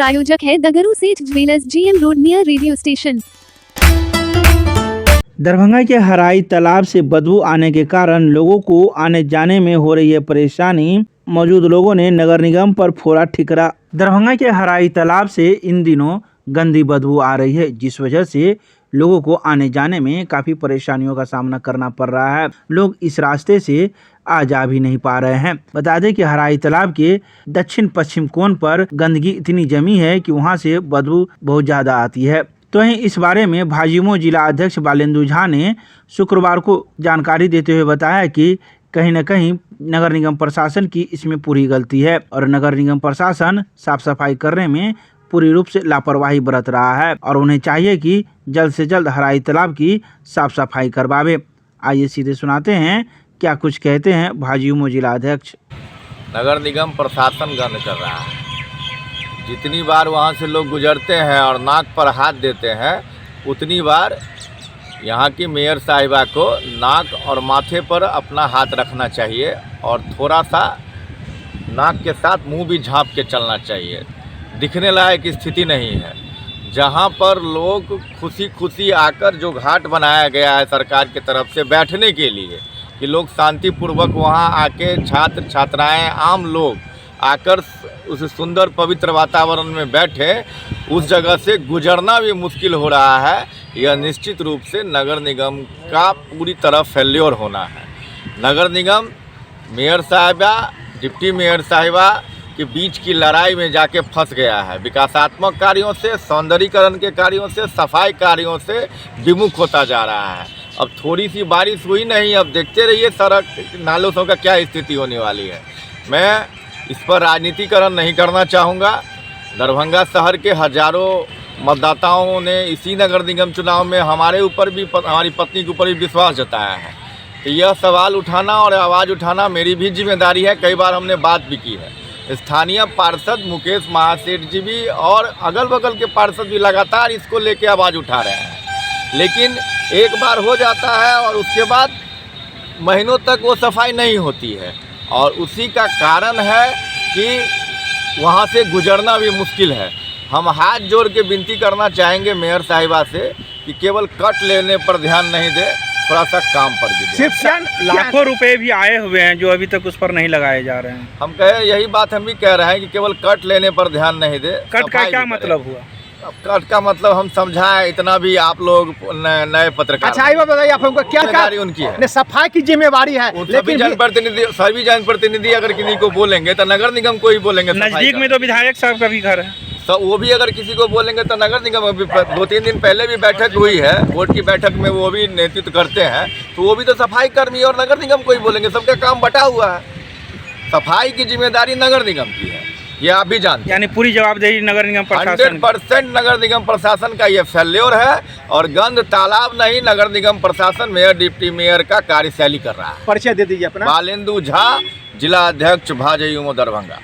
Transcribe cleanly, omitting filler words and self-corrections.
प्रायोजक है दगरू सेठ jewellers, GM road near radio station. Darbhanga के हराई तालाब से बदबू आने के कारण लोगों को आने जाने में हो रही है परेशानी। मौजूद लोगों ने नगर निगम पर फोड़ा ठिकरा। दरभंगा के हराई तालाब से इन दिनों गंदी बदबू आ रही है, जिस वजह से लोगों को आने जाने में काफ़ी परेशानियों का सामना करना पड़ रहा है। लोग इस रास्ते से आ जा भी नहीं पा रहे हैं। बता दें कि हराई तालाब के दक्षिण पश्चिम कोण पर गंदगी इतनी जमी है कि वहां से बदबू बहुत ज़्यादा आती है। तो वहीं इस बारे में भाजयुमो जिला अध्यक्ष बालेंदु झा ने शुक्रवार को जानकारी देते हुए बताया कि कहीं न कहीं नगर निगम प्रशासन की इसमें पूरी गलती है और नगर निगम प्रशासन साफ सफाई करने में पूरी रूप से लापरवाही बरत रहा है और उन्हें चाहिए कि जल्द से जल्द हराई तालाब की साफ सफाई करवावे। आइए सीधे सुनाते हैं क्या कुछ कहते हैं भाजयुमो जिला अध्यक्ष। नगर निगम प्रशासन गंद कर रहा है। जितनी बार वहाँ से लोग गुजरते हैं और नाक पर हाथ देते हैं, उतनी बार यहाँ की मेयर साहिबा को नाक और माथे पर अपना हाथ रखना चाहिए और थोड़ा सा नाक के साथ मुंह भी झाँप के चलना चाहिए। दिखने लायक स्थिति नहीं है। जहाँ पर लोग खुशी खुशी आकर जो घाट बनाया गया है सरकार की तरफ से बैठने के लिए कि लोग शांतिपूर्वक वहाँ आके छात्र छात्राएं आम लोग आकर उस सुंदर पवित्र वातावरण में बैठे, उस जगह से गुजरना भी मुश्किल हो रहा है। यह निश्चित रूप से नगर निगम का पूरी तरह फेल्योर होना है। नगर निगम मेयर साहिबा डिप्टी मेयर साहिबा के बीच की लड़ाई में जाके फंस गया है। विकासात्मक कार्यों से, सौंदर्यीकरण के कार्यों से, सफाई कार्यों से विमुख होता जा रहा है। अब थोड़ी सी बारिश हुई नहीं, अब देखते रहिए सड़क नालों का क्या स्थिति होने वाली है। मैं इस पर राजनीतिकरण नहीं करना चाहूँगा। दरभंगा शहर के हजारों मतदाताओं ने इसी नगर निगम चुनाव में हमारे ऊपर भी, हमारी पत्नी के ऊपर भी विश्वास जताया है। तो यह सवाल उठाना और आवाज़ उठाना मेरी भी जिम्मेदारी है। कई बार हमने बात भी की है। स्थानीय पार्षद मुकेश महासेठ जी भी और अगल बगल के पार्षद भी लगातार इसको लेके आवाज़ उठा रहे हैं, लेकिन एक बार हो जाता है और उसके बाद महीनों तक वो सफाई नहीं होती है और उसी का कारण है कि वहाँ से गुजरना भी मुश्किल है। हम हाथ जोड़ के विनती करना चाहेंगे मेयर साहिबा से कि केवल कट लेने पर ध्यान नहीं दे, थोड़ा सा काम पर भी दे। सिर्फ लाखों रुपए भी आए हुए हैं जो अभी तक उस पर नहीं लगाए जा रहे हैं। हम कहे यही बात हम भी कह रहे हैं कि केवल कट लेने पर ध्यान नहीं दे। कट का क्या मतलब हुआ? कट का मतलब हम समझाएं, इतना भी आप लोग नए पत्रकार। अच्छा ये बताइए आप हमको क्या जिम्मेदारी उनकी है, सफाई की जिम्मेवारी है। लेकिन सभी जनप्रतिनिधि अगर किसी को बोलेंगे तो नगर निगम को ही बोलेंगे। नजदीक में तो विधायक साहब का भी घर है, तो वो भी अगर किसी को बोलेंगे तो नगर निगम। अभी 2-3 दिन पहले भी बैठक हुई है, बोर्ड की बैठक में वो भी नेतृत्व करते हैं, तो वो भी तो सफाई कर्मी और नगर निगम को ही बोलेंगे। सबका काम बटा हुआ है। सफाई की जिम्मेदारी नगर निगम की है, ये आप भी जानते हैं। यानी पूरी जवाबदेही नगर निगम प्रशासन। 100% नगर निगम प्रशासन का ये फेल्योर है और गंद तालाब नहीं, नगर निगम प्रशासन मेयर डिप्टी मेयर का कार्यशैली कर रहा है। परिचय दे दीजिए अपना। बालेंदु झा, जिला अध्यक्ष भाजयुमो दरभंगा।